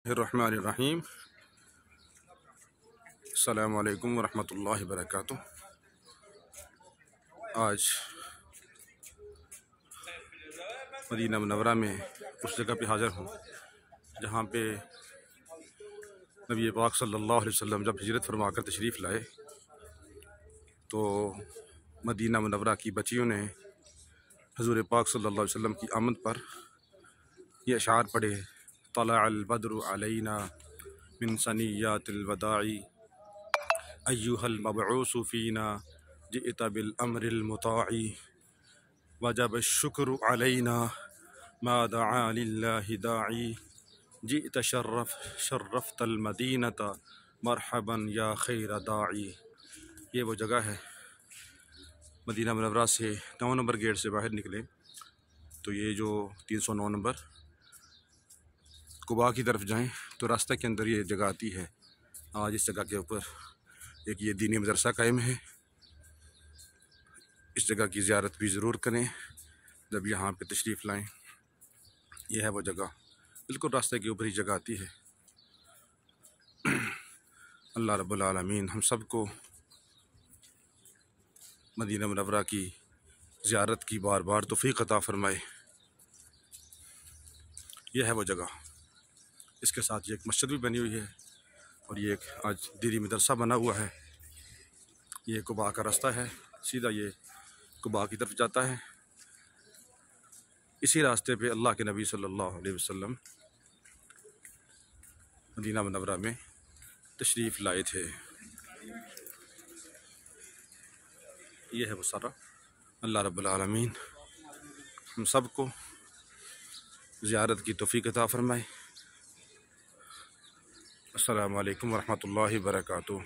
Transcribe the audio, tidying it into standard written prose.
रहमानिर्रहीम। अस्सलामु अलैकुम वरहमतुल्लाहि वबरकातुह। आज मदीना मुनव्वरा में उस जगह पे हाज़िर हूँ जहाँ पे नबी पाक सल्लल्लाहु अलैहि वसल्लम जब हिजरत फरमा कर तशरीफ़ लाए तो मदीना मुनव्वरा की बच्चियों ने हुज़ूर पाक सल्लल्लाहु अलैहि वसल्लम की आमद पर ये अशार पढ़े, तलअल बद्रु अलैना मिन सनिय्यातिल वदाई अय्युहल मबऊसु फ़ीना जिअत बिल अम्रिल मुताई वजब शुक्र अलैना मा दआ लिल्लाहि दाई जिअत शर्रफ़तल मदीनत मरहबन या खैर दाई। ये वो जगह है। मदीना मुनव्वरा से 9 नंबर गेट से बाहर निकले तो ये जो 309 नंबर कुबा की तरफ जाएं तो रास्ते के अंदर ये जगह आती है। आज इस जगह के ऊपर एक ये दीनी मदरसा कायम है। इस जगह की ज़ियारत भी ज़रूर करें जब यहाँ पे तशरीफ़ लाएं। यह है वो जगह, बिल्कुल रास्ते के ऊपर ही जगह आती है। अल्लाह रब्बुल आलमीन हम सब को मदीना मुनव्वरा की ज़ियारत की बार बार तौफ़ीक़ अता फ़रमाए। यह है वो जगह। इसके साथ ये एक मस्जिद भी बनी हुई है और ये एक आज दीनी मदरसा बना हुआ है। ये कुबा का रास्ता है, सीधा ये कुबा की तरफ जाता है। इसी रास्ते पे अल्लाह के नबी सल्लल्लाहु अलैहि वसल्लम मदीना मुनव्वरा में तशरीफ़ लाए थे। ये है वो सारा। अल्लाह रब्बुल आलमीन हम सब को ज़ियारत की तौफ़ीक़ अता फ़रमाए। अस्सलामु अलैकुम वरहमतुल्लाहि वबरकातुहू।